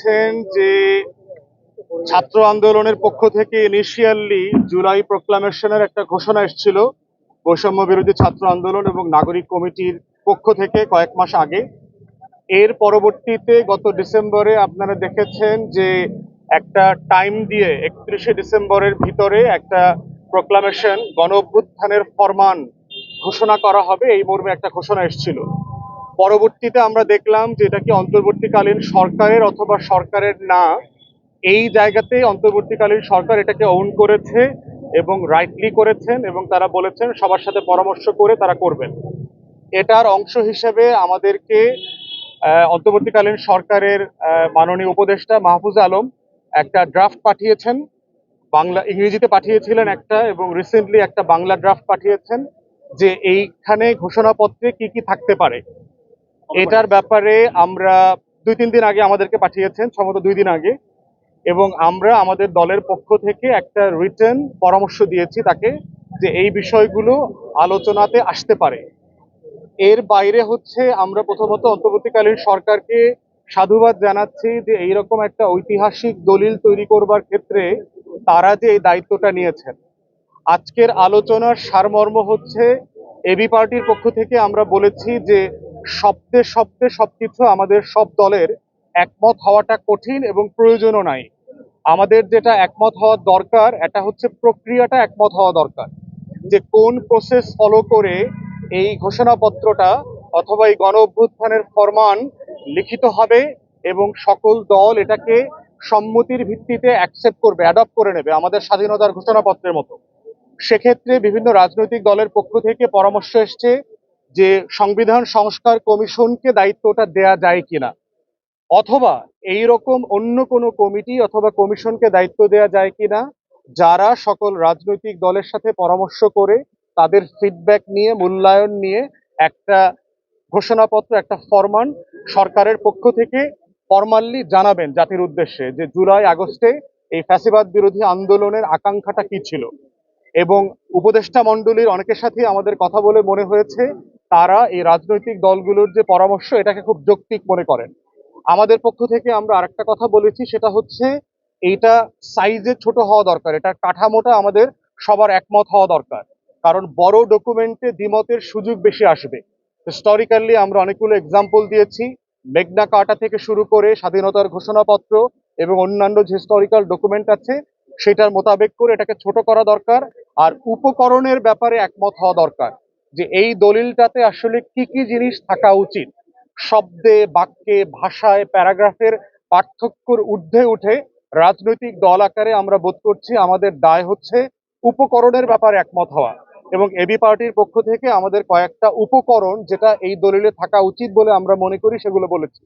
দেখেছেন যে ছাত্র আন্দোলনের পক্ষ থেকে ইনিশিয়ালি জুলাই প্রোক্লামেশনের একটা ঘোষণা এসেছিল বৈষম্য বিরোধী ছাত্র আন্দোলন এবং নাগরিক কমিটির পক্ষ থেকে কয়েক মাস আগে। এর পরবর্তীতে গত ডিসেম্বরে আপনারা দেখেছেন যে একটা টাইম দিয়ে 31শে ডিসেম্বরের ভিতরে একটা প্রোক্লামেশন গণ অভ্যুত্থানের ফরমান ঘোষণা করা হবে, এই মর্মে একটা ঘোষণা এসেছিল। পরবর্তীতে আমরা দেখলাম যে এটা কি অন্তর্বর্তীকালীন সরকারের অথবা সরকারের না, এই জায়গাতে অন্তর্বর্তীকালীন সরকার এটাকে ওন করেছে এবং রাইটলি করেছেন এবং তারা বলেছেন সবার সাথে পরামর্শ করে তারা করবেন। এটার অংশ হিসেবে আমাদেরকে অন্তর্বর্তীকালীন সরকারের মাননীয় উপদেষ্টা মাহফুজ আলম একটা ড্রাফট পাঠিয়েছেন, বাংলা ইংরেজিতে পাঠিয়েছিলেন একটা, এবং রিসেন্টলি একটা বাংলা ড্রাফট পাঠিয়েছেন যে এইখানে ঘোষণাপত্রে কি কি থাকতে পারে। এটার ব্যাপারে আমরা 2-3 দিন আগে আমাদেরকে পাঠিয়েছেন, সম্ভবত 2 দিন আগে, এবং আমরা আমাদের দলের পক্ষ থেকে একটা রিটেন পরামর্শ দিয়েছি তাকে যে এই বিষয়গুলো আলোচনাতে আসতে পারে। এর বাইরে হচ্ছে আমরা প্রথমত অন্তর্বর্তীকালীন সরকারকে সাধুবাদ জানাচ্ছি যে এইরকম একটা ঐতিহাসিক দলিল তৈরি করবার ক্ষেত্রে তারা যে এই দায়িত্বটা নিয়েছেন। আজকের আলোচনার সারমর্ম হচ্ছে এবি পার্টির পক্ষ থেকে আমরা বলেছি যে শব্দে শব্দে সবকিছু আমাদের সব দলের একমত হওয়াটা কঠিন এবং প্রয়োজনও নাই। আমাদের যেটা একমত হওয়ার দরকার এটা হচ্ছে প্রক্রিয়াটা একমত হওয়া দরকার, যে কোন প্রসেস ফলো করে এই ঘোষণাপত্রটা অথবা এই গণ অভ্যুত্থানের ফরমান লিখিত হবে এবং সকল দল এটাকে সম্মতির ভিত্তিতে অ্যাকসেপ্ট করবে, অ্যাডপ্ট করে নেবে আমাদের স্বাধীনতার ঘোষণাপত্রের মতো। সেক্ষেত্রে বিভিন্ন রাজনৈতিক দলের পক্ষ থেকে পরামর্শ এসছে যে সংবিধান সংস্কার কমিশনকে দায়িত্বটা দেয়া যায় কিনা, অথবা এই রকম অন্য কোনো কমিটি অথবা কমিশনকে দায়িত্ব দেয়া যায় কিনা যারা সকল রাজনৈতিক দলের সাথে পরামর্শ করে তাদের ফিডব্যাক নিয়ে মূল্যায়ন নিয়ে একটা ঘোষণাপত্র, একটা ফরমান সরকারের পক্ষ থেকে ফরমালি জানাবেন জাতির উদ্দেশ্যে যে জুলাই আগস্টে এই ফ্যাসিবাদ বিরোধী আন্দোলনের আকাঙ্ক্ষাটা কি ছিল। এবং উপদেষ্টা মণ্ডলীর অনেকের সাথে আমাদের কথা বলে মনে হয়েছে তারা এই রাজনৈতিক দলগুলোর যে পরামর্শ এটাকে খুব যৌক্তিক মনে করেন। আমাদের পক্ষ থেকে আমরা আরেকটা কথা বলেছি, সেটা হচ্ছে এইটা সাইজে ছোট হওয়া দরকার, এটার কাঠামোটা আমাদের সবার একমত হওয়া দরকার, কারণ বড় ডকুমেন্টে দ্বিমতের সুযোগ বেশি আসবে। হিস্টোরিক্যালি আমরা অনেকগুলো এক্সাম্পল দিয়েছি, মেঘনা কার্টা থেকে শুরু করে স্বাধীনতার ঘোষণাপত্র এবং অন্যান্য যে হিস্টোরিক্যাল ডকুমেন্ট আছে সেটার মোতাবেক করে এটাকে ছোট করা দরকার। আর উপকরণের ব্যাপারে একমত হওয়া দরকার যে এই দলিলটাতে আসলে কি কি জিনিস থাকা উচিত। শব্দে, বাক্যে, ভাষায়, প্যারাগ্রাফের পার্থক্যর ঊর্ধ্বে উঠে রাজনৈতিক দল আকারে আমরা বোধ করছি আমাদের দায় হচ্ছে উপকরণের ব্যাপারে একমত হওয়া, এবং এবি পার্টির পক্ষ থেকে আমাদের কয়েকটা উপকরণ যেটা এই দলিলে থাকা উচিত বলে আমরা মনে করি সেগুলো বলেছি।